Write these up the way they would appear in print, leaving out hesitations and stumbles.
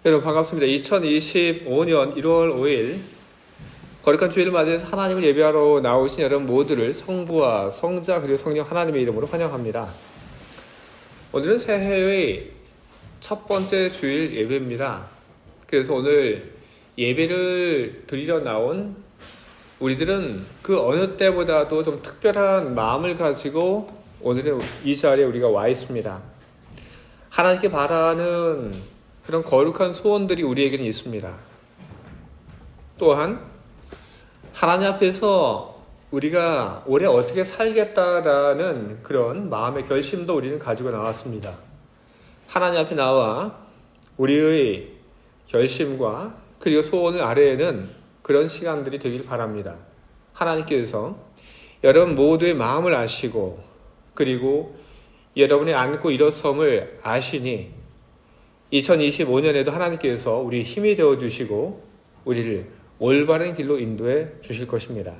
여러분 반갑습니다. 2025년 1월 5일 거룩한 주일을 맞이해서 하나님을 예배하러 나오신 여러분 모두를 성부와 성자 그리고 성령 하나님의 이름으로 환영합니다. 오늘은 새해의 첫 번째 주일 예배입니다. 그래서 오늘 예배를 드리러 나온 우리들은 그 어느 때보다도 좀 특별한 마음을 가지고 오늘은 이 자리에 우리가 와 있습니다. 하나님께 바라는 그런 거룩한 소원들이 우리에게는 있습니다. 또한 하나님 앞에서 우리가 올해 어떻게 살겠다라는 그런 마음의 결심도 우리는 가지고 나왔습니다. 하나님 앞에 나와 우리의 결심과 그리고 소원을 아뢰는 그런 시간들이 되길 바랍니다. 하나님께서 여러분 모두의 마음을 아시고 그리고 여러분의 안고 일어섬을 아시니 2025년에도 하나님께서 우리 힘이 되어주시고 우리를 올바른 길로 인도해 주실 것입니다.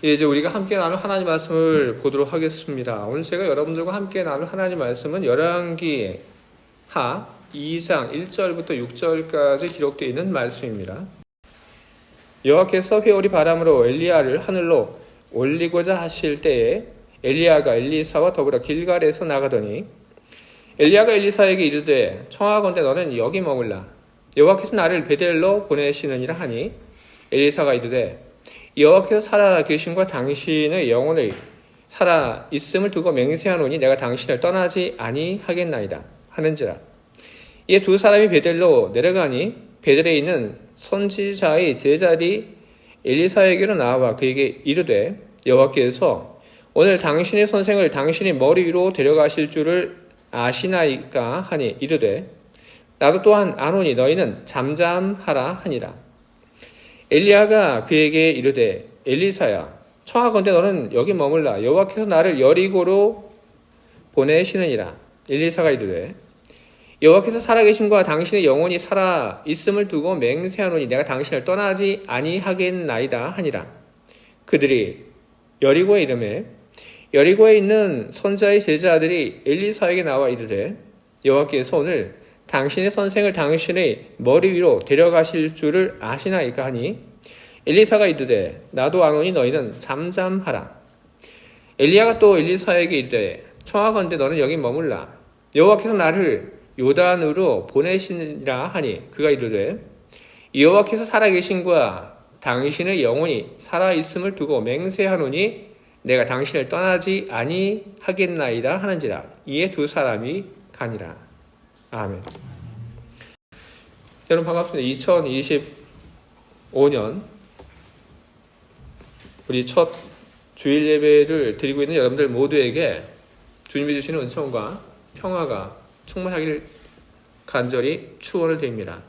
이제 우리가 함께 나눌 하나님 말씀을 보도록 하겠습니다. 오늘 제가 여러분들과 함께 나눌 하나님 말씀은 열왕기 하 2장 1절부터 6절까지 기록되어 있는 말씀입니다. 여호와께서 회오리 바람으로 엘리야를 하늘로 올리고자 하실 때에 엘리야가 엘리사와 더불어 길갈에서 나가더니 엘리야가 엘리사에게 이르되 청하건대 너는 여기 머물라. 여호와께서 나를 베델로 보내시느니라 하니 엘리사가 이르되 여호와께서 살아 계심과 당신의 영혼의 살아 있음을 두고 맹세하노니 내가 당신을 떠나지 아니하겠나이다 하는지라. 이에 두 사람이 베델로 내려가니 베델에 있는 선지자의 제자들이 엘리사에게로 나와 그에게 이르되 여호와께서 오늘 당신의 선생을 당신의 머리 위로 데려가실 줄을 아시나이까 하니 이르되 나도 또한 아노니 너희는 잠잠하라 하니라. 엘리야가 그에게 이르되 엘리사야 청하건대 너는 여기 머물라. 여호와께서 나를 여리고로 보내시느니라. 엘리사가 이르되 여호와께서 살아계심과 당신의 영혼이 살아 있음을 두고 맹세하노니 내가 당신을 떠나지 아니하겠나이다 하니라. 그들이 여리고에 이르매 여리고에 있는 선자의 제자들이 엘리사에게 나와 이르되 여호와께서 오늘 당신의 선생을 당신의 머리 위로 데려가실 줄을 아시나이까 하니 엘리사가 이르되 나도 아노니 너희는 잠잠하라. 엘리야가 또 엘리사에게 이르되 청하건대 너는 여기 머물라. 여호와께서 나를 요단으로 보내시니라 하니 그가 이르되 여호와께서 살아계신과 당신의 영혼이 살아있음을 두고 맹세하노니 내가 당신을 떠나지 아니하겠나이다 하는지라. 이에 두 사람이 가니라. 아멘. 여러분 반갑습니다. 2025년 우리 첫 주일 예배를 드리고 있는 여러분들 모두에게 주님이 주시는 은총과 평화가 충만하기를 간절히 축원을 드립니다.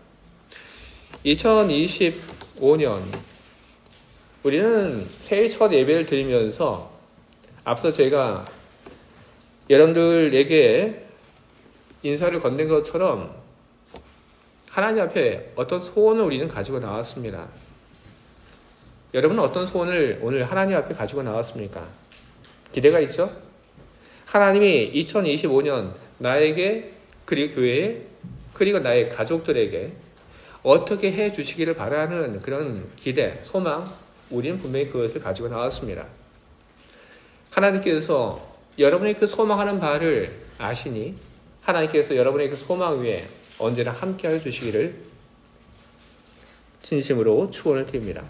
2025년 우리는 새해 첫 예배를 드리면서 앞서 제가 여러분들에게 인사를 건넨 것처럼 하나님 앞에 어떤 소원을 우리는 가지고 나왔습니다. 여러분은 어떤 소원을 오늘 하나님 앞에 가지고 나왔습니까? 기대가 있죠? 하나님이 2025년 나에게 그리고 교회에 그리고 나의 가족들에게 어떻게 해 주시기를 바라는 그런 기대, 소망 우리는 분명히 그것을 가지고 나왔습니다. 하나님께서 여러분의 그 소망하는 바를 아시니 하나님께서 여러분의 그 소망 위에 언제나 함께하여 주시기를 진심으로 축원을 드립니다.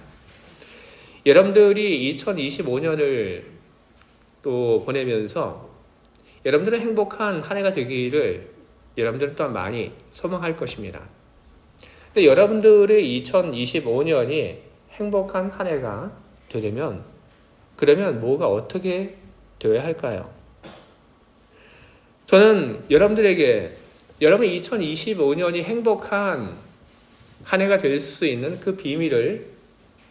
여러분들이 2025년을 또 보내면서 여러분들은 행복한 한 해가 되기를 여러분들은 또한 많이 소망할 것입니다. 근데 여러분들의 2025년이 행복한 한 해가 되려면 그러면 뭐가 어떻게 되어야 할까요? 저는 여러분들에게 여러분 2025년이 행복한 한 해가 될 수 있는 그 비밀을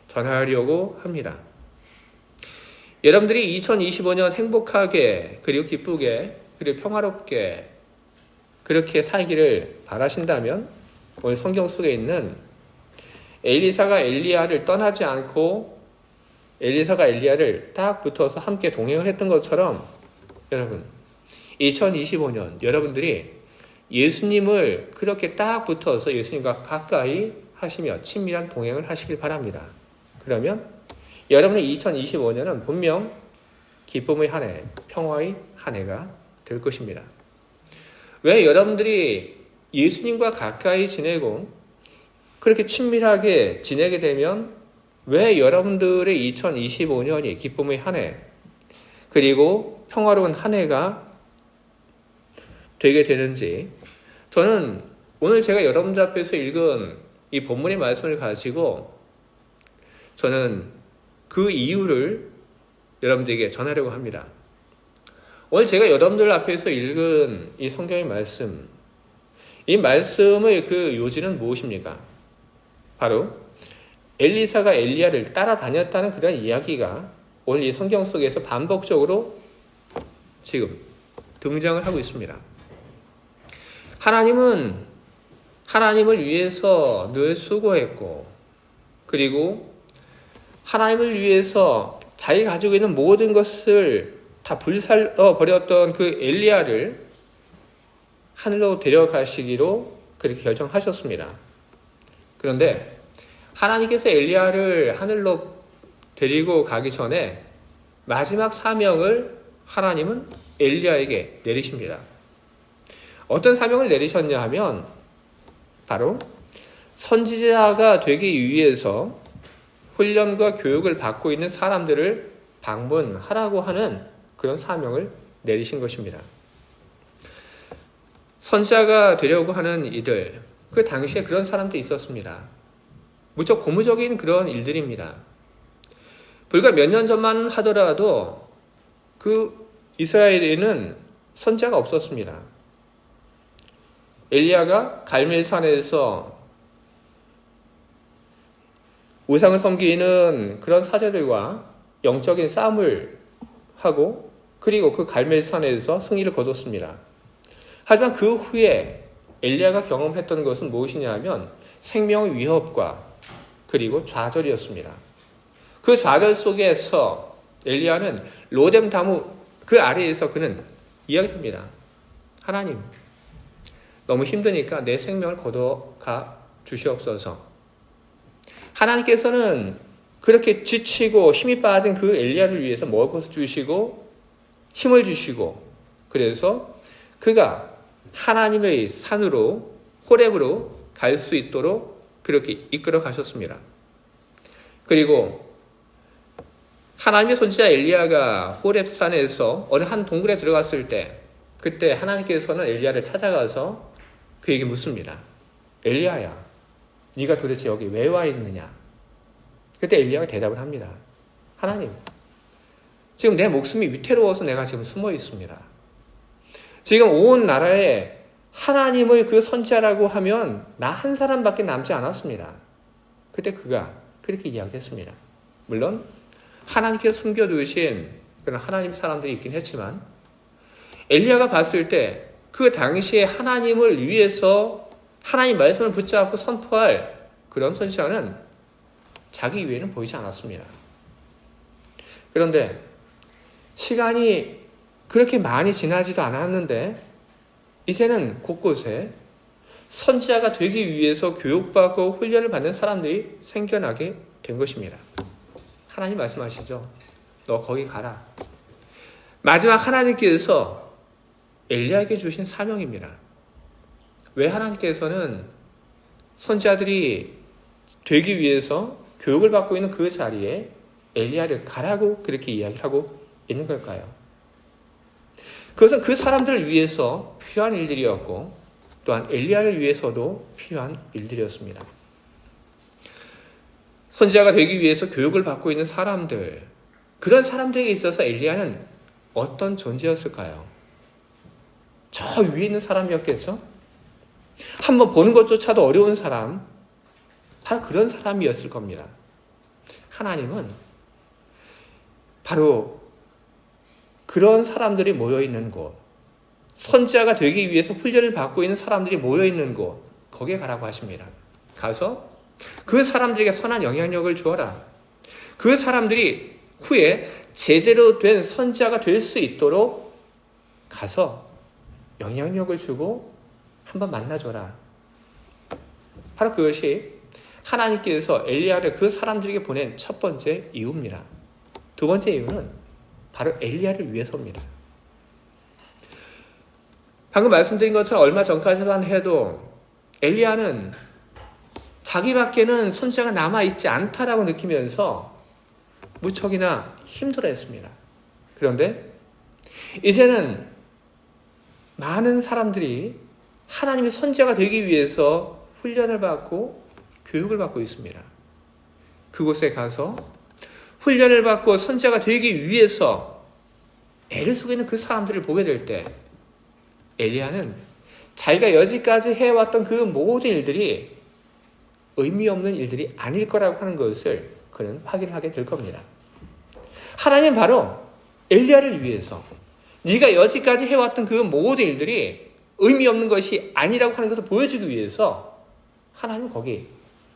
전하려고 합니다. 여러분들이 2025년 행복하게 그리고 기쁘게 그리고 평화롭게 그렇게 살기를 바라신다면 오늘 성경 속에 있는 엘리사가 엘리야를 떠나지 않고 엘리사가 엘리야를 딱 붙어서 함께 동행을 했던 것처럼 여러분 2025년 여러분들이 예수님을 그렇게 딱 붙어서 예수님과 가까이 하시며 친밀한 동행을 하시길 바랍니다. 그러면 여러분의 2025년은 분명 기쁨의 한 해, 평화의 한 해가 될 것입니다. 왜 여러분들이 예수님과 가까이 지내고 그렇게 친밀하게 지내게 되면 왜 여러분들의 2025년이 기쁨의 한 해, 그리고 평화로운 한 해가 되게 되는지, 저는 오늘 제가 여러분들 앞에서 읽은 이 본문의 말씀을 가지고 저는 그 이유를 여러분들에게 전하려고 합니다. 오늘 제가 여러분들 앞에서 읽은 이 성경의 말씀, 이 말씀의 그 요지는 무엇입니까? 바로 엘리사가 엘리야를 따라다녔다는 그런 이야기가 오늘 이 성경 속에서 반복적으로 지금 등장을 하고 있습니다. 하나님은 하나님을 위해서 늘 수고했고, 그리고 하나님을 위해서 자기가 가지고 있는 모든 것을 다 불살러 버렸던 그 엘리야를 하늘로 데려가시기로 그렇게 결정하셨습니다. 그런데 하나님께서 엘리야를 하늘로 데리고 가기 전에 마지막 사명을 하나님은 엘리야에게 내리십니다. 어떤 사명을 내리셨냐 하면 바로 선지자가 되기 위해서 훈련과 교육을 받고 있는 사람들을 방문하라고 하는 그런 사명을 내리신 것입니다. 선지자가 되려고 하는 이들, 그 당시에 그런 사람도 있었습니다. 무척 고무적인 그런 일들입니다. 불과 몇 년 전만 하더라도 그 이스라엘에는 선지자가 없었습니다. 엘리야가 갈멜산에서 우상을 섬기는 그런 사제들과 영적인 싸움을 하고, 그리고 그 갈멜산에서 승리를 거뒀습니다. 하지만 그 후에 엘리야가 경험했던 것은 무엇이냐 하면 생명의 위협과 그리고 좌절이었습니다. 그 좌절 속에서 엘리야는 로뎀 다무 그 아래에서 그는 이야기합니다. 하나님, 너무 힘드니까 내 생명을 거둬가 주시옵소서. 하나님께서는 그렇게 지치고 힘이 빠진 그 엘리야를 위해서 먹을 것을 주시고 힘을 주시고, 그래서 그가 하나님의 산으로 호렙으로 갈 수 있도록 그렇게 이끌어 가셨습니다. 그리고 하나님의 선지자 엘리야가 호렙산에서 어느 한 동굴에 들어갔을 때, 그때 하나님께서는 엘리야를 찾아가서 그에게 묻습니다. 엘리야야, 네가 도대체 여기 왜 와 있느냐? 그때 엘리야가 대답을 합니다. 하나님, 지금 내 목숨이 위태로워서 내가 지금 숨어 있습니다. 지금 온 나라에 하나님의 그 선지자라고 하면 나 한 사람밖에 남지 않았습니다. 그때 그가 그렇게 이야기했습니다. 물론 하나님께서 숨겨두신 그런 하나님 사람들이 있긴 했지만, 엘리야가 봤을 때 그 당시에 하나님을 위해서 하나님 말씀을 붙잡고 선포할 그런 선지자는 자기 이외에는 보이지 않았습니다. 그런데 시간이 그렇게 많이 지나지도 않았는데 이제는 곳곳에 선지자가 되기 위해서 교육받고 훈련을 받는 사람들이 생겨나게 된 것입니다. 하나님 말씀하시죠. 너 거기 가라. 마지막 하나님께서 엘리야에게 주신 사명입니다. 왜 하나님께서는 선지자들이 되기 위해서 교육을 받고 있는 그 자리에 엘리야를 가라고 그렇게 이야기하고 있는 걸까요? 그것은 그 사람들을 위해서 필요한 일들이었고, 또한 엘리야를 위해서도 필요한 일들이었습니다. 선지자가 되기 위해서 교육을 받고 있는 사람들, 그런 사람들에게 있어서 엘리야는 어떤 존재였을까요? 저 위에 있는 사람이었겠죠? 한번 보는 것조차도 어려운 사람, 바로 그런 사람이었을 겁니다. 하나님은 바로 그런 사람들이 모여있는 곳, 선지자가 되기 위해서 훈련을 받고 있는 사람들이 모여있는 곳, 거기에 가라고 하십니다. 가서 그 사람들에게 선한 영향력을 주어라. 그 사람들이 후에 제대로 된 선지자가 될 수 있도록 가서 영향력을 주고 한번 만나줘라. 바로 그것이 하나님께서 엘리야를 그 사람들에게 보낸 첫 번째 이유입니다. 두 번째 이유는 바로 엘리야를 위해서입니다. 방금 말씀드린 것처럼 얼마 전까지만 해도 엘리야는 자기밖에는 손자가 남아있지 않다라고 느끼면서 무척이나 힘들어했습니다. 그런데 이제는 많은 사람들이 하나님의 선지자가 되기 위해서 훈련을 받고 교육을 받고 있습니다. 그곳에 가서 훈련을 받고 선지자가 되기 위해서 애를 쓰고 있는 그 사람들을 보게 될 때 엘리야는 자기가 여지까지 해왔던 그 모든 일들이 의미 없는 일들이 아닐 거라고 하는 것을 그는 확인하게 될 겁니다. 하나님 바로 엘리야를 위해서 네가 여지까지 해왔던 그 모든 일들이 의미 없는 것이 아니라고 하는 것을 보여주기 위해서 하나님 거기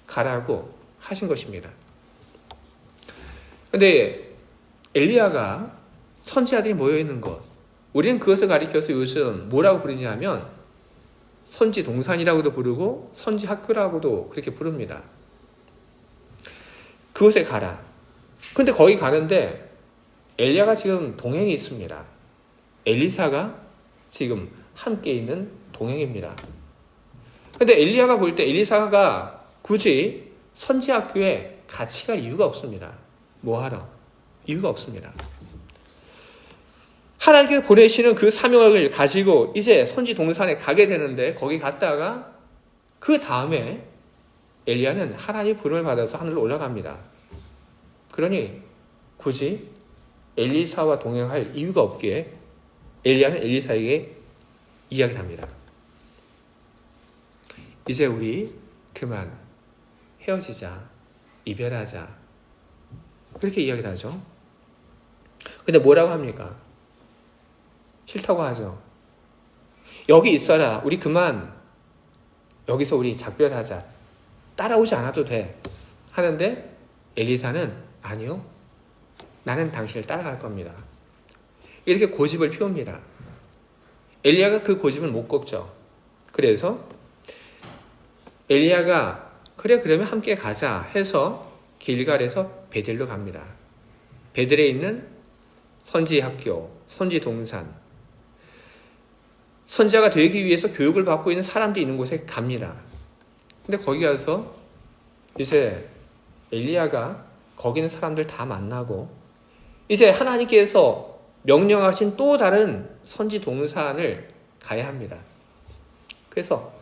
가라고 하신 것입니다. 그런데 엘리야가 선지자들이 모여있는 것, 우리는 그것을 가리켜서 요즘 뭐라고 부르냐면 선지 동산이라고도 부르고 선지 학교라고도 그렇게 부릅니다. 그곳에 가라. 근데 거기 가는데 엘리야가 지금 동행이 있습니다. 엘리사가 지금 함께 있는 동행입니다. 근데 엘리야가 볼 때 엘리사가 굳이 선지 학교에 같이 갈 이유가 없습니다. 뭐하러? 이유가 없습니다. 하나님께서 보내시는 그 사명을 가지고 이제 선지 동산에 가게 되는데 거기 갔다가 그 다음에 엘리야는 하나님의 부름을 받아서 하늘로 올라갑니다. 그러니 굳이 엘리사와 동행할 이유가 없기에 엘리야는 엘리사에게 이야기를 합니다. 이제 우리 그만 헤어지자, 이별하자, 그렇게 이야기를 하죠. 근데 뭐라고 합니까? 싫다고 하죠. 여기 있어라. 우리 그만 여기서 우리 작별하자. 따라오지 않아도 돼. 하는데 엘리사는 아니요. 나는 당신을 따라갈 겁니다. 이렇게 고집을 피웁니다. 엘리야가 그 고집을 못 꺾죠. 그래서 엘리야가 그래 그러면 함께 가자 해서 길갈에서 베델로 갑니다. 베델에 있는 선지 학교, 선지 동산, 선지자가 되기 위해서 교육을 받고 있는 사람들이 있는 곳에 갑니다. 근데 거기 가서 이제 엘리야가 거기 있는 사람들 다 만나고 이제 하나님께서 명령하신 또 다른 선지 동산을 가야 합니다. 그래서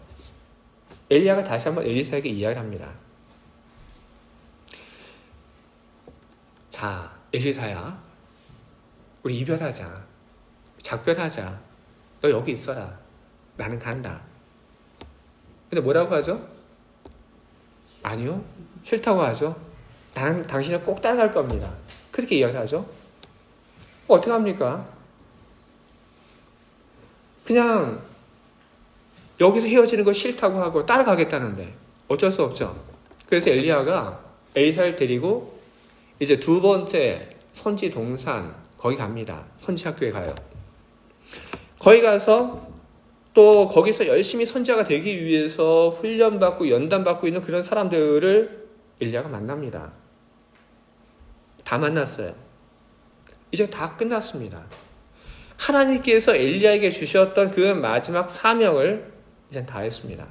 엘리야가 다시 한번 엘리사에게 이야기를 합니다. 자, 엘리사야, 우리 이별하자. 작별하자. 너 여기 있어라. 나는 간다. 근데 뭐라고 하죠? 아니요. 싫다고 하죠. 나는 당신을 꼭 따라갈 겁니다. 그렇게 이야기를 하죠. 어떻게 합니까? 그냥 여기서 헤어지는 거 싫다고 하고 따라가겠다는데 어쩔 수 없죠. 그래서 엘리야가 엘리사를 데리고 이제 두 번째 선지 동산 거기 갑니다. 선지 학교에 가요. 거기 가서 또 거기서 열심히 선지자가 되기 위해서 훈련받고 연단받고 있는 그런 사람들을 엘리야가 만납니다. 다 만났어요. 이제 다 끝났습니다. 하나님께서 엘리야에게 주셨던 그 마지막 사명을 이제 다 했습니다.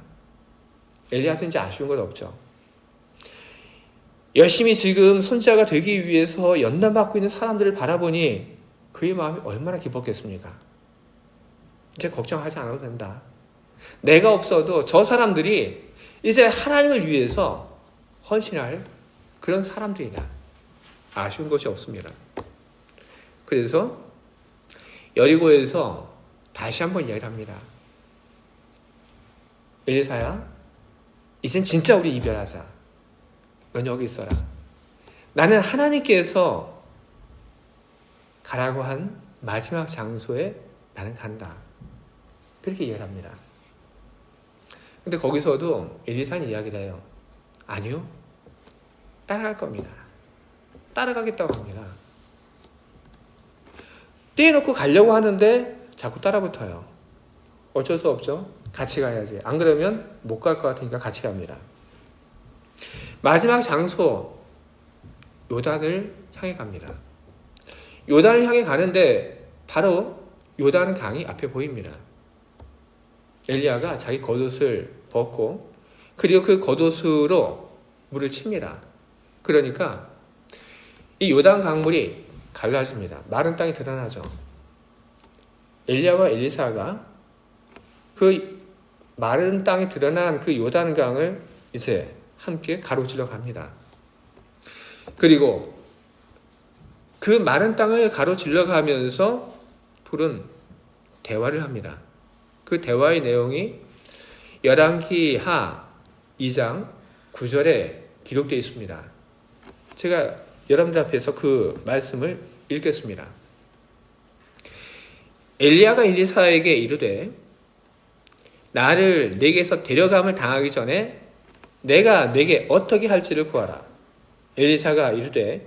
엘리야도 이제 아쉬운 건 없죠. 열심히 지금 선지자가 되기 위해서 연단받고 있는 사람들을 바라보니 그의 마음이 얼마나 기뻤겠습니까? 이제 걱정하지 않아도 된다. 내가 없어도 저 사람들이 이제 하나님을 위해서 헌신할 그런 사람들이다. 아쉬운 것이 없습니다. 그래서 여리고에서 다시 한번 이야기를 합니다. 엘리사야, 이젠 진짜 우리 이별하자. 넌 여기 있어라. 나는 하나님께서 가라고 한 마지막 장소에 나는 간다. 그렇게 이야기를 합니다. 근데 거기서도 엘리사는 이야기를 해요. 아니요. 따라갈 겁니다. 따라가겠다고 합니다. 떼놓고 가려고 하는데 자꾸 따라붙어요. 어쩔 수 없죠. 같이 가야지. 안 그러면 못 갈 것 같으니까 같이 갑니다. 마지막 장소 요단을 향해 갑니다. 요단을 향해 가는데 바로 요단 강이 앞에 보입니다. 엘리야가 자기 겉옷을 벗고 그리고 그 겉옷으로 물을 칩니다. 그러니까 이 요단 강물이 갈라집니다. 마른 땅이 드러나죠. 엘리야와 엘리사가 그 마른 땅이 드러난 그 요단강을 이제 함께 가로질러 갑니다. 그리고 그 마른 땅을 가로질러 가면서 둘은 대화를 합니다. 그 대화의 내용이 열왕기하 2장 9절에 기록되어 있습니다. 제가 여러분들 앞에서 그 말씀을 읽겠습니다. 엘리야가 엘리사에게 이르되 나를 내게서 데려감을 당하기 전에 내가 내게 어떻게 할지를 구하라. 엘리사가 이르되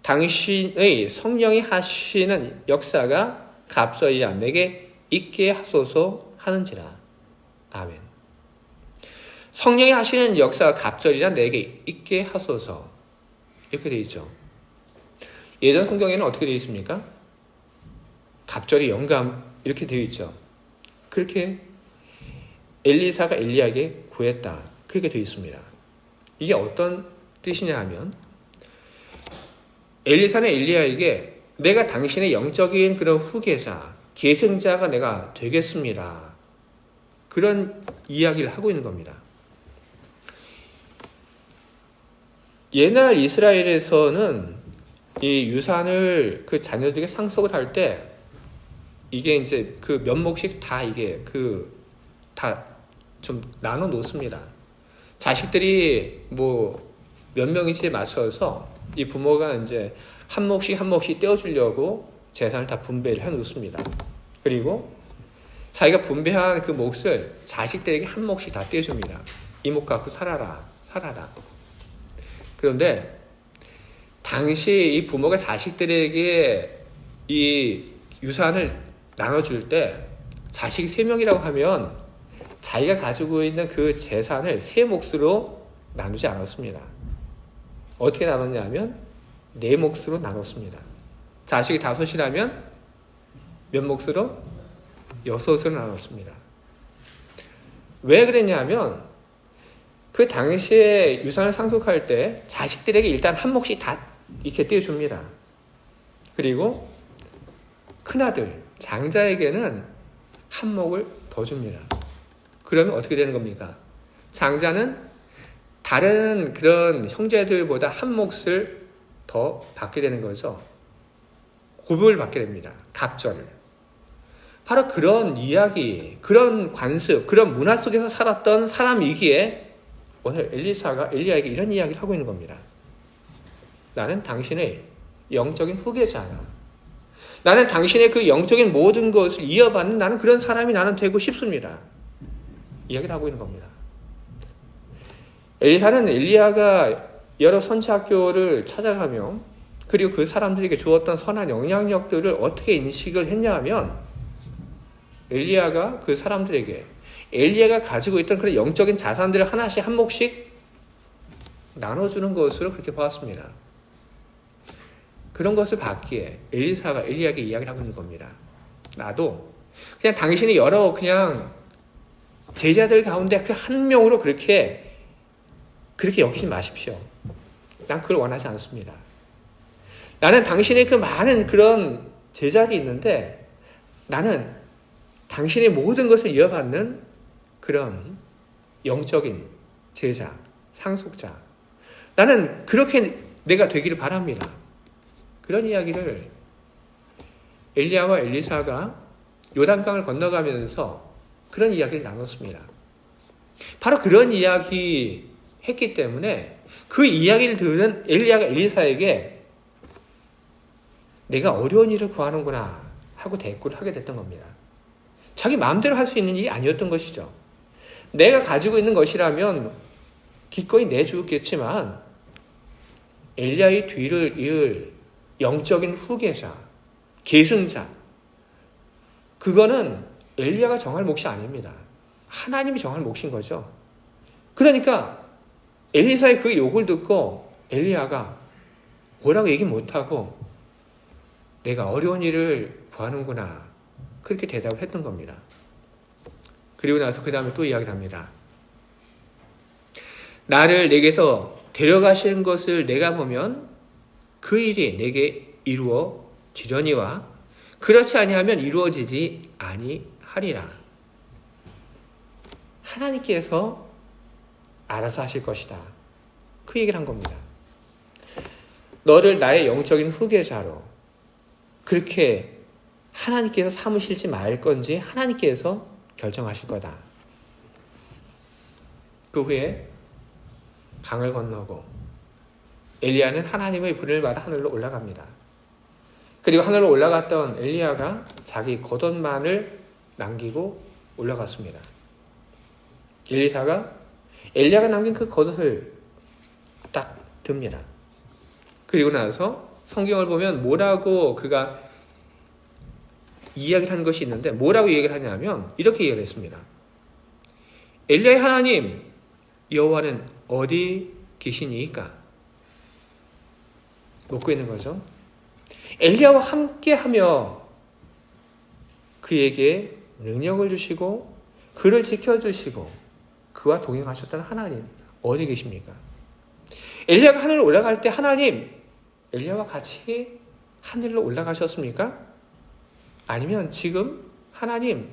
당신의 성령이 하시는 역사가 갑절이라 내게 있게 하소서 하는지라. 아멘. 성령이 하시는 역사가 갑절이라 내게 있게 하소서. 이렇게 되어 있죠. 예전 성경에는 어떻게 되어 있습니까? 갑절이 영감 이렇게 되어 있죠. 그렇게 엘리사가 엘리야에게 구했다. 그렇게 되어 있습니다. 이게 어떤 뜻이냐 하면 엘리사는 엘리야에게 내가 당신의 영적인 그런 후계자, 계승자가 내가 되겠습니다. 그런 이야기를 하고 있는 겁니다. 옛날 이스라엘에서는 이 유산을 그 자녀들에게 상속을 할 때 이게 이제 그 면목씩 다 이게 다 좀 나눠 놓습니다. 자식들이 뭐 몇 명인지에 맞춰서 이 부모가 이제 한 몫씩 떼어주려고 재산을 다 분배를 해 놓습니다. 그리고 자기가 분배한 그 몫을 자식들에게 한 몫씩 다 떼줍니다. 이 몫 갖고 살아라. 그런데 당시 이 부모가 자식들에게 이 유산을 나눠줄 때 자식 3명이라고 하면 자기가 가지고 있는 그 재산을 3몫으로 나누지 않았습니다. 어떻게 나눴냐면 4몫으로 나눴습니다. 자식이 5이라면 몇 몫으로? 6으로 나눴습니다. 왜 그랬냐면 그 당시에 유산을 상속할 때 자식들에게 일단 한 몫씩 다 이렇게 떼어줍니다. 그리고 큰아들, 장자에게는 한 몫을 더 줍니다. 그러면 어떻게 되는 겁니까? 장자는 다른 그런 형제들보다 한 몫을 더 받게 되는 거죠. 고복을 받게 됩니다. 갑절을. 바로 그런 이야기, 그런 관습, 그런 문화 속에서 살았던 사람이기에 오늘 엘리사가 엘리야에게 이런 이야기를 하고 있는 겁니다. 나는 당신의 영적인 후계자야. 나는 당신의 그 영적인 모든 것을 이어받는 나는 그런 사람이 나는 되고 싶습니다. 이야기를 하고 있는 겁니다. 엘리사는 엘리야가 여러 선지학교를 찾아가며 그리고 그 사람들에게 주었던 선한 영향력들을 어떻게 인식을 했냐 하면 엘리야가 그 사람들에게 엘리야가 가지고 있던 그런 영적인 자산들을 하나씩 한 몫씩 나눠주는 것으로 그렇게 보았습니다. 그런 것을 받기에 엘리사가 엘리야에게 이야기를 하고 있는 겁니다. 나도 그냥 당신이 여러 그냥 제자들 가운데 그 한 명으로 그렇게 여기지 마십시오. 난 그걸 원하지 않습니다. 나는 당신의 그 많은 그런 제자들이 있는데 나는 당신의 모든 것을 이어받는 그런 영적인 제자, 상속자. 나는 그렇게 내가 되기를 바랍니다. 그런 이야기를 엘리야와 엘리사가 요단강을 건너가면서 그런 이야기를 나눴습니다. 바로 그런 이야기 했기 때문에 그 이야기를 들은 엘리야가 엘리사에게 내가 어려운 일을 구하는구나 하고 대꾸를 하게 됐던 겁니다. 자기 마음대로 할 수 있는 일이 아니었던 것이죠. 내가 가지고 있는 것이라면 기꺼이 내주겠지만 엘리야의 뒤를 이을 영적인 후계자, 계승자, 그거는 엘리야가 정할 몫이 아닙니다. 하나님이 정할 몫인 거죠. 그러니까 엘리사의 그 욕을 듣고 엘리야가 뭐라고 얘기 못하고 내가 어려운 일을 구하는구나 그렇게 대답을 했던 겁니다. 그리고 나서 그 다음에 또 이야기를 합니다. 나를 내게서 데려가시는 것을 내가 보면 그 일이 내게 이루어지려니와 그렇지 아니하면 이루어지지 아니하리라. 하나님께서 알아서 하실 것이다. 그 얘기를 한 겁니다. 너를 나의 영적인 후계자로 그렇게 하나님께서 삼으실지 말 건지 하나님께서 결정하실 거다. 그 후에 강을 건너고 엘리야는 하나님의 부름을 받아 하늘로 올라갑니다. 그리고 하늘로 올라갔던 엘리야가 자기 겉옷만을 남기고 올라갔습니다. 엘리야가 남긴 그 겉옷을 딱 듭니다. 그리고 나서 성경을 보면 뭐라고 그가 이야기를 한 것이 있는데 뭐라고 얘기를 하냐면 이렇게 얘기를 했습니다. 엘리야의 하나님 여호와는 어디 계시니까? 묻고 있는 거죠. 엘리야와 함께하며 그에게 능력을 주시고 그를 지켜주시고 그와 동행하셨던 하나님 어디 계십니까? 엘리야가 하늘로 올라갈 때 하나님 엘리야와 같이 하늘로 올라가셨습니까? 아니면 지금 하나님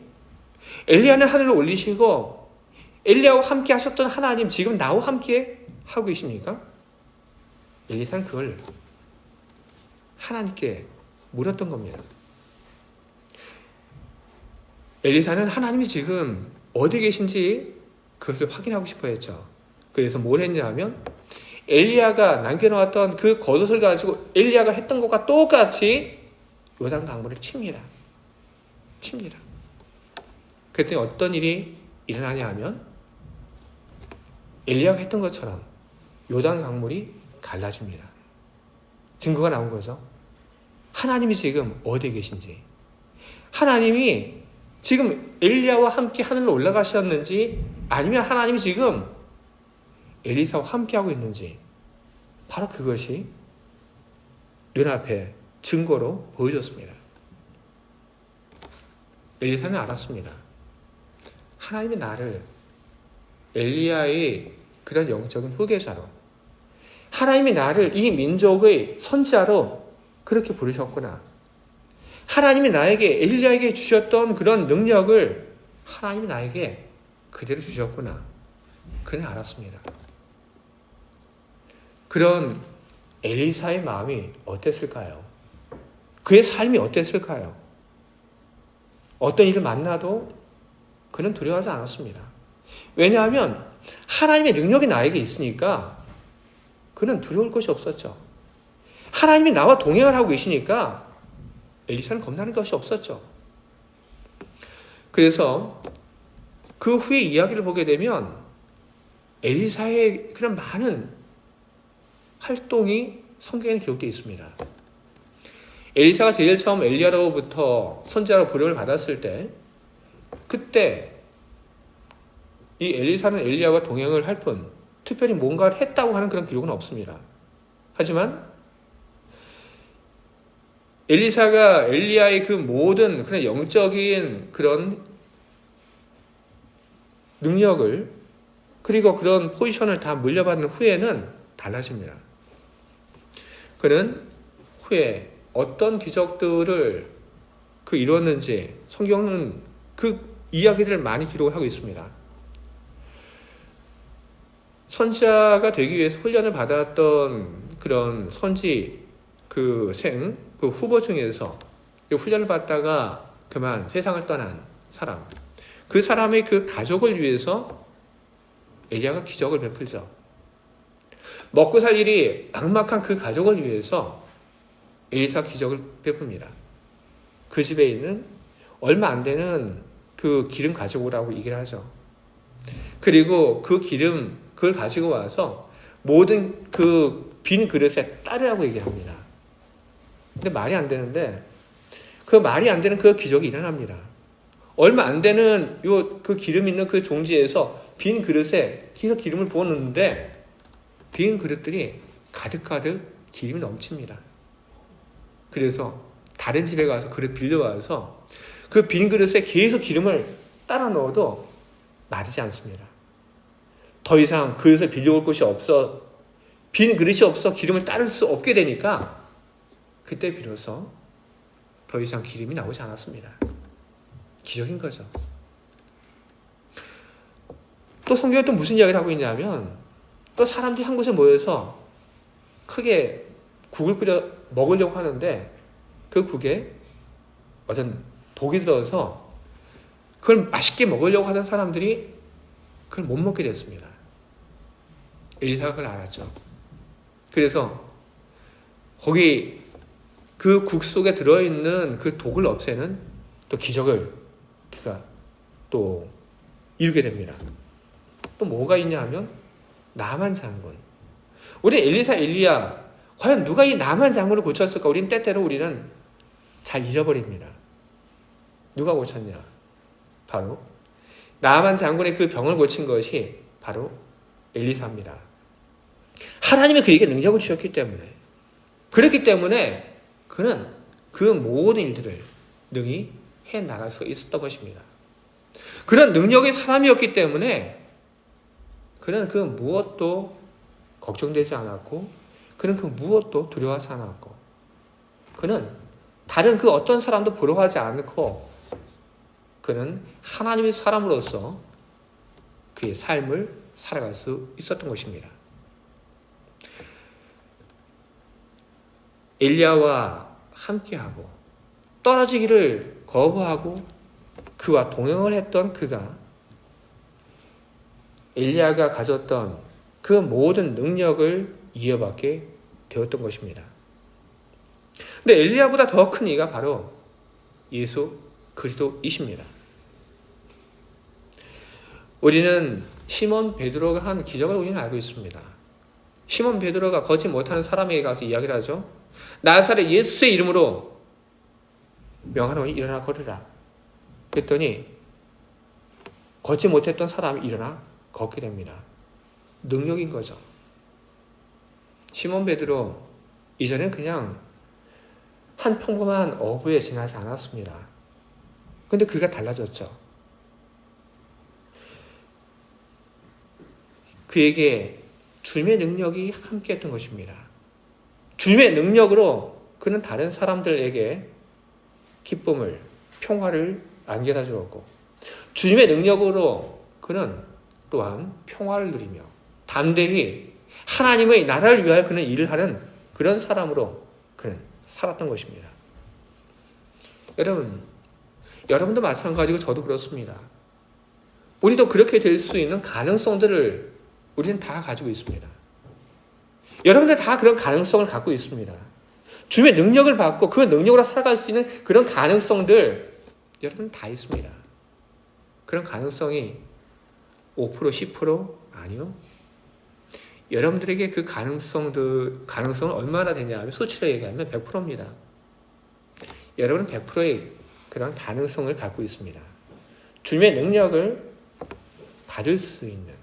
엘리야는 하늘로 올리시고 엘리야와 함께 하셨던 하나님 지금 나와 함께 하고 계십니까? 엘리사는 그걸 하나님께 물었던 겁니다. 엘리사는 하나님이 지금 어디 계신지 그것을 확인하고 싶어 했죠. 그래서 뭘 했냐면 엘리야가 남겨놓았던 그 겉옷을 가지고 엘리야가 했던 것과 똑같이 요단 강물을 칩니다. 그랬더니 어떤 일이 일어나냐 하면 엘리야가 했던 것처럼 요단 강물이 갈라집니다. 증거가 나온 거죠. 하나님이 지금 어디에 계신지, 하나님이 지금 엘리야와 함께 하늘로 올라가셨는지 아니면 하나님이 지금 엘리사와 함께하고 있는지 바로 그것이 눈앞에 증거로 보여줬습니다. 엘리사는 알았습니다. 하나님이 나를 엘리야의 그런 영적인 후계자로 하나님이 나를 이 민족의 선지자로 그렇게 부르셨구나. 하나님이 나에게 엘리야에게 주셨던 그런 능력을 하나님이 나에게 그대로 주셨구나. 그는 알았습니다. 그런 엘리사의 마음이 어땠을까요? 그의 삶이 어땠을까요? 어떤 일을 만나도 그는 두려워하지 않았습니다. 왜냐하면 하나님의 능력이 나에게 있으니까 그는 두려울 것이 없었죠. 하나님이 나와 동행을 하고 계시니까 엘리사는 겁나는 것이 없었죠. 그래서 그 후에 이야기를 보게 되면 엘리사의 그런 많은 활동이 성경에 기록되어 있습니다. 엘리사가 제일 처음 엘리야로부터 선지자로 부름을 받았을 때 그때 이 엘리사는 엘리야와 동행을 할 뿐 특별히 뭔가를 했다고 하는 그런 기록은 없습니다. 하지만 엘리사가 엘리야의 그 모든 그런 영적인 그런 능력을 그리고 그런 포지션을 다 물려받은 후에는 달라집니다. 그는 후에 어떤 기적들을 이뤘는지 성경은 그 이야기들을 많이 기록을 하고 있습니다. 선지자가 되기 위해서 훈련을 받았던 그런 선지 그 후보 중에서 훈련을 받다가 그만 세상을 떠난 사람, 그 사람의 그 가족을 위해서 엘리야가 기적을 베풀죠. 먹고 살 일이 막막한 그 가족을 위해서 엘리사가 기적을 베풉니다. 그 집에 있는 얼마 안 되는 그 기름 가지고 오라고 얘기를 하죠. 그리고 그 기름 그걸 가지고 와서 모든 그 빈 그릇에 따르라고 얘기를 합니다. 근데 말이 안 되는데 그 말이 안 되는 그 기적이 일어납니다. 얼마 안 되는 그 기름 있는 그 종지에서 빈 그릇에 계속 기름을 부었는데 빈 그릇들이 가득가득 기름이 넘칩니다. 그래서 다른 집에 가서 그릇 빌려와서 그 빈 그릇에 계속 기름을 따라 넣어도 마르지 않습니다. 더 이상 그릇을 빌려올 곳이 없어, 빈 그릇이 없어 기름을 따를 수 없게 되니까 그때 비로소 더 이상 기름이 나오지 않았습니다. 기적인 거죠. 또 성경에 또 무슨 이야기를 하고 있냐면 또 사람들이 한 곳에 모여서 크게 국을 끓여 먹으려고 하는데 그 국에 어떤 독이 들어서 그걸 맛있게 먹으려고 하던 사람들이 그걸 못 먹게 됐습니다. 엘리사가 그걸 알았죠. 그래서 거기 그 국 속에 들어있는 그 독을 없애는 또 기적을 그가 또 이루게 됩니다. 또 뭐가 있냐 하면 나만 장군. 우리 엘리사 엘리야 과연 누가 이 나만 장군을 고쳤을까? 우리는 때때로 우리는 잘 잊어버립니다. 누가 고쳤냐? 바로 나만 장군의 그 병을 고친 것이 바로 엘리사입니다. 하나님이 그에게 능력을 주셨기 때문에, 그렇기 때문에 그는 그 모든 일들을 능히 해나갈 수 있었던 것입니다. 그런 능력의 사람이었기 때문에 그는 그 무엇도 걱정되지 않았고 그는 그 무엇도 두려워하지 않았고 그는 다른 그 어떤 사람도 부러워하지 않고 그는 하나님의 사람으로서 그의 삶을 살아갈 수 있었던 것입니다. 엘리야와 함께하고 떨어지기를 거부하고 그와 동행을 했던 그가 엘리야가 가졌던 그 모든 능력을 이어받게 되었던 것입니다. 근데 엘리야보다 더 큰 이가 바로 예수 그리스도이십니다. 우리는 시몬 베드로가 한 기적을 우리는 알고 있습니다. 시몬 베드로가 걷지 못하는 사람에게 가서 이야기를 하죠. 나사렛 예수의 이름으로 명하노니 일어나 걸으라. 그랬더니 걷지 못했던 사람이 일어나 걷게 됩니다. 능력인 거죠. 시몬 베드로 이전엔 그냥 한 평범한 어부에 지나지 않았습니다. 그런데 그가 달라졌죠. 그에게 주님의 능력이 함께했던 것입니다. 주님의 능력으로 그는 다른 사람들에게 기쁨을, 평화를 안겨다 주었고 주님의 능력으로 그는 또한 평화를 누리며 담대히 하나님의 나라를 위하여 그는 일을 하는 그런 사람으로 그는 살았던 것입니다. 여러분도 마찬가지고 저도 그렇습니다. 우리도 그렇게 될 수 있는 가능성들을 우리는 다 가지고 있습니다. 여러분들 다 그런 가능성을 갖고 있습니다. 주님의 능력을 받고 그 능력으로 살아갈 수 있는 그런 가능성들 여러분 다 있습니다. 그런 가능성이 5%, 10% 아니요. 여러분들에게 그 가능성은 얼마나 되냐 하면 수치로 얘기하면 100%입니다. 여러분은 100%의 그런 가능성을 갖고 있습니다. 주님의 능력을 받을 수 있는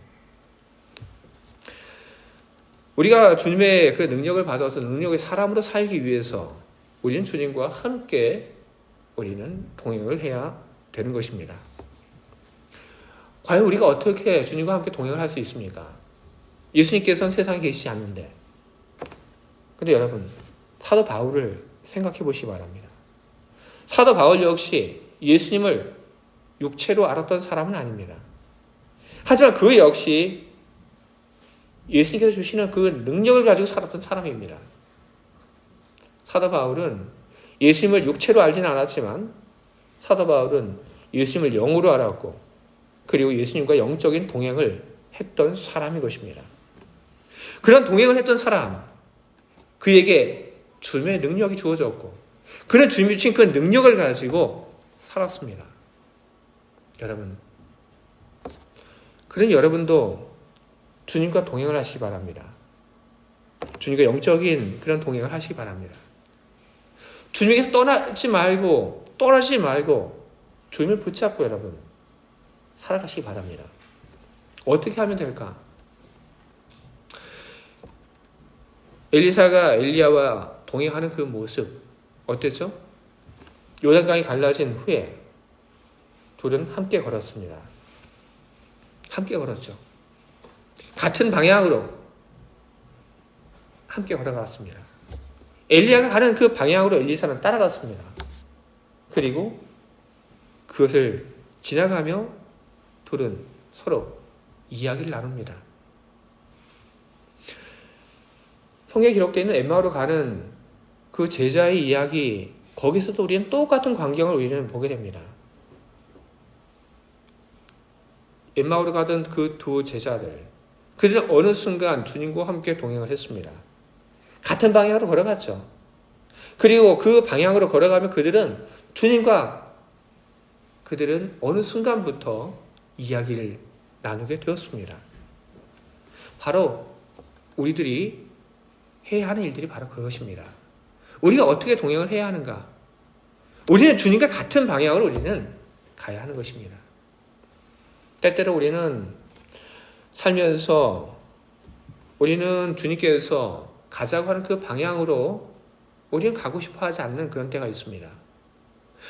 우리가 주님의 그 능력을 받아서 능력의 사람으로 살기 위해서 우리는 주님과 함께 우리는 동행을 해야 되는 것입니다. 과연 우리가 어떻게 주님과 함께 동행을 할 수 있습니까? 예수님께서는 세상에 계시지 않는데. 근데 여러분, 사도 바울을 생각해 보시기 바랍니다. 사도 바울 역시 예수님을 육체로 알았던 사람은 아닙니다. 하지만 그 역시 예수님께서 주시는 그 능력을 가지고 살았던 사람입니다. 사도 바울은 예수님을 육체로 알지는 않았지만 사도 바울은 예수님을 영으로 알았고 그리고 예수님과 영적인 동행을 했던 사람인 것입니다. 그런 동행을 했던 사람, 그에게 주님의 능력이 주어졌고 그는 주님이 주신 그 능력을 가지고 살았습니다. 여러분, 그런 여러분도 주님과 동행을 하시기 바랍니다. 주님과 영적인 그런 동행을 하시기 바랍니다. 주님께서 떠나지 말고 주님을 붙잡고 여러분 살아가시기 바랍니다. 어떻게 하면 될까? 엘리사가 엘리야와 동행하는 그 모습 어땠죠? 요단강이 갈라진 후에 둘은 함께 걸었습니다. 함께 걸었죠. 같은 방향으로 함께 걸어갔습니다. 엘리야가 가는 그 방향으로 엘리사는 따라갔습니다. 그리고 그것을 지나가며 둘은 서로 이야기를 나눕니다. 성경에 기록되어 있는 엠마오로 가는 그 제자의 이야기, 거기서도 우리는 똑같은 광경을 우리는 보게 됩니다. 엠마오로 가던 그 두 제자들, 그들은 어느 순간 주님과 함께 동행을 했습니다. 같은 방향으로 걸어갔죠. 그리고 그 방향으로 걸어가며 그들은 어느 순간부터 이야기를 나누게 되었습니다. 바로 우리들이 해야 하는 일들이 바로 그것입니다. 우리가 어떻게 동행을 해야 하는가? 우리는 주님과 같은 방향으로 우리는 가야 하는 것입니다. 때때로 우리는 살면서 우리는 주님께서 가자고 하는 그 방향으로 우리는 가고 싶어 하지 않는 그런 때가 있습니다.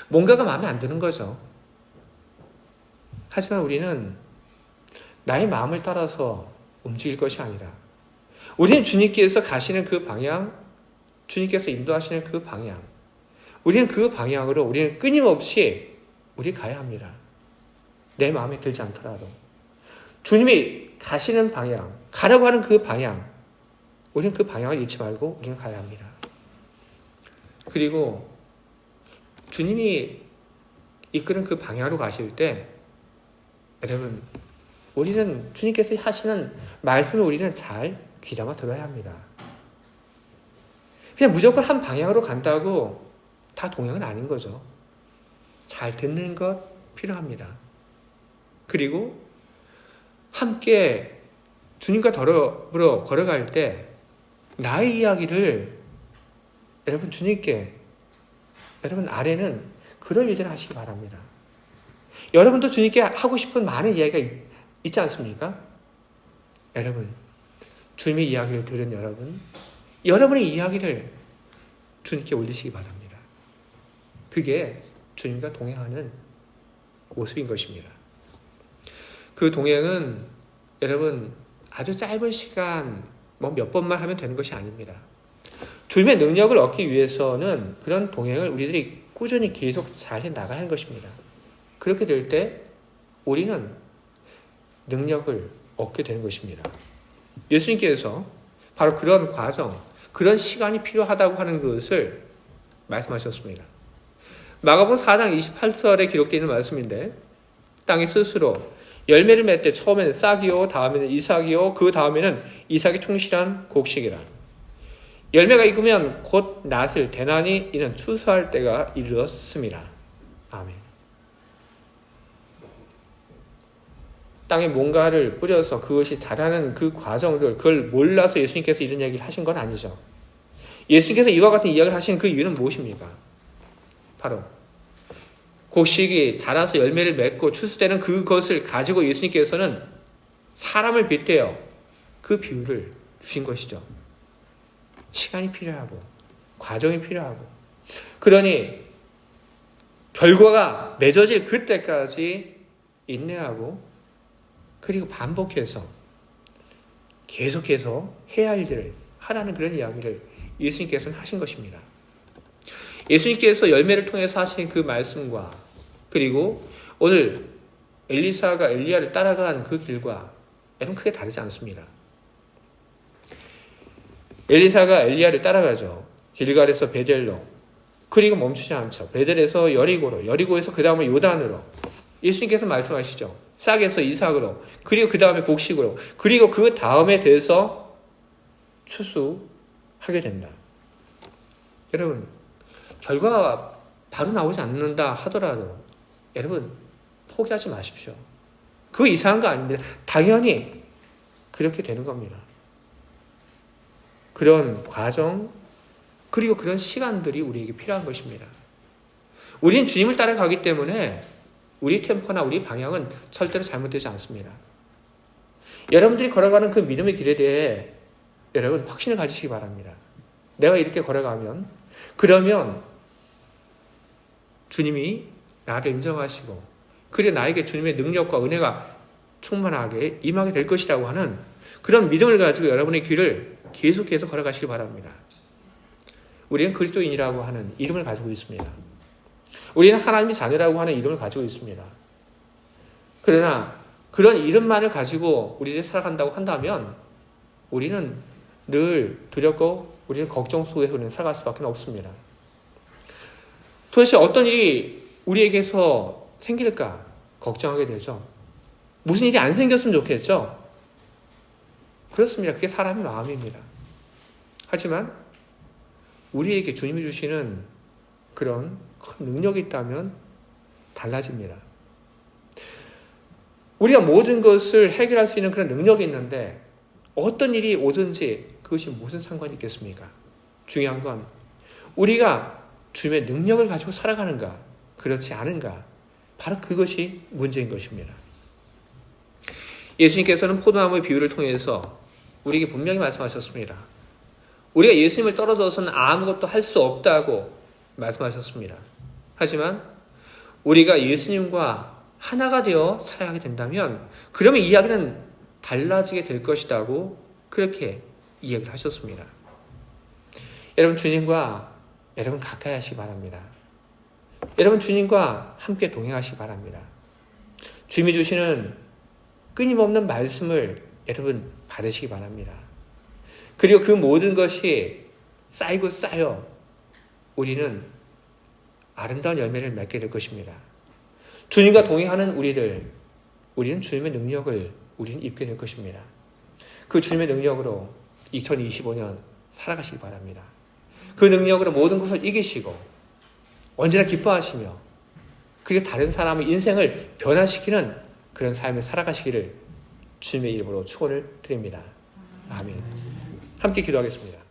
뭔가가 마음에 안 드는 거죠. 하지만 우리는 나의 마음을 따라서 움직일 것이 아니라 우리는 주님께서 가시는 그 방향, 주님께서 인도하시는 그 방향, 우리는 그 방향으로 우리는 끊임없이 우리 가야 합니다. 내 마음에 들지 않더라도 주님이 가시는 방향, 가라고 하는 그 방향, 우리는 그 방향을 잃지 말고 우리는 가야 합니다. 그리고 주님이 이끄는 그 방향으로 가실 때 여러분 우리는 주님께서 하시는 말씀을 우리는 잘 귀담아 들어야 합니다. 그냥 무조건 한 방향으로 간다고 다 동행은 아닌 거죠. 잘 듣는 것 필요합니다. 그리고 함께 주님과 더불어 걸어갈 때 나의 이야기를 여러분 주님께 여러분 아래는 그런 일들을 하시기 바랍니다. 여러분도 주님께 하고 싶은 많은 이야기가 있지 않습니까? 여러분 주님의 이야기를 들은 여러분의 이야기를 주님께 올리시기 바랍니다. 그게 주님과 동행하는 모습인 것입니다. 그 동행은 여러분 아주 짧은 시간 몇 번만 하면 되는 것이 아닙니다. 주님의 능력을 얻기 위해서는 그런 동행을 우리들이 꾸준히 계속 잘 해나가야 하는 것입니다. 그렇게 될 때 우리는 능력을 얻게 되는 것입니다. 예수님께서 바로 그런 과정, 그런 시간이 필요하다고 하는 것을 말씀하셨습니다. 마가복음 4장 28절에 기록되어 있는 말씀인데 땅이 스스로 열매를 맺되 처음에는 싹이요 다음에는 이삭이요 그 다음에는 이삭이 충실한 곡식이라. 열매가 익으면 곧 낫을 대나니 이는 추수할 때가 이르렀습니다. 아멘. 땅에 뭔가를 뿌려서 그것이 자라는 그 과정들, 그걸 몰라서 예수님께서 이런 얘기를 하신 건 아니죠. 예수님께서 이와 같은 이야기를 하신 그 이유는 무엇입니까? 바로 곡식이 자라서 열매를 맺고 추수되는 그것을 가지고 예수님께서는 사람을 빗대어 그 비유를 주신 것이죠. 시간이 필요하고 과정이 필요하고 그러니 결과가 맺어질 그때까지 인내하고 그리고 반복해서 계속해서 해야 할 일들을 하라는 그런 이야기를 예수님께서는 하신 것입니다. 예수님께서 열매를 통해서 하신 그 말씀과 그리고 오늘 엘리사가 엘리야를 따라간 그 길과 여러분 크게 다르지 않습니다. 엘리사가 엘리야를 따라가죠. 길갈에서 베델로, 그리고 멈추지 않죠. 베델에서 여리고로, 여리고에서 그 다음에 요단으로. 예수님께서 말씀하시죠. 싹에서 이삭으로, 그리고 그 다음에 곡식으로, 그리고 그 다음에 돼서 추수하게 된다. 여러분 결과가 바로 나오지 않는다 하더라도 여러분 포기하지 마십시오. 그거 이상한 거 아닙니다. 당연히 그렇게 되는 겁니다. 그런 과정 그리고 그런 시간들이 우리에게 필요한 것입니다. 우리는 주님을 따라가기 때문에 우리 템포나 우리 방향은 절대로 잘못되지 않습니다. 여러분들이 걸어가는 그 믿음의 길에 대해 여러분 확신을 가지시기 바랍니다. 내가 이렇게 걸어가면 그러면 주님이 나를 인정하시고 그리고 나에게 주님의 능력과 은혜가 충만하게 임하게 될 것이라고 하는 그런 믿음을 가지고 여러분의 길을 계속해서 걸어가시기 바랍니다. 우리는 그리스도인이라고 하는 이름을 가지고 있습니다. 우리는 하나님의 자녀라고 하는 이름을 가지고 있습니다. 그러나 그런 이름만을 가지고 우리를 살아간다고 한다면 우리는 늘 두렵고 우리는 걱정 속에서 우리는 살아갈 수밖에 없습니다. 도대체 어떤 일이 우리에게서 생길까 걱정하게 되죠. 무슨 일이 안 생겼으면 좋겠죠. 그렇습니다. 그게 사람의 마음입니다. 하지만 우리에게 주님이 주시는 그런 큰 능력이 있다면 달라집니다. 우리가 모든 것을 해결할 수 있는 그런 능력이 있는데 어떤 일이 오든지 그것이 무슨 상관이 있겠습니까? 중요한 건 우리가 주님의 능력을 가지고 살아가는가 그렇지 않은가 바로 그것이 문제인 것입니다. 예수님께서는 포도나무의 비유를 통해서 우리에게 분명히 말씀하셨습니다. 우리가 예수님을 떨어져서는 아무것도 할 수 없다고 말씀하셨습니다. 하지만 우리가 예수님과 하나가 되어 살아가게 된다면 그러면 이야기는 달라지게 될 것이라고 그렇게 이야기를 하셨습니다. 여러분 주님과 여러분 가까이 하시기 바랍니다. 여러분 주님과 함께 동행하시기 바랍니다. 주님이 주시는 끊임없는 말씀을 여러분 받으시기 바랍니다. 그리고 그 모든 것이 쌓이고 쌓여 우리는 아름다운 열매를 맺게 될 것입니다. 주님과 동행하는 우리는 주님의 능력을 우리는 입게 될 것입니다. 그 주님의 능력으로 2025년 살아가시기 바랍니다. 그 능력으로 모든 것을 이기시고 언제나 기뻐하시며 그리고 다른 사람의 인생을 변화시키는 그런 삶을 살아가시기를 주님의 이름으로 축원을 드립니다. 아멘. 함께 기도하겠습니다.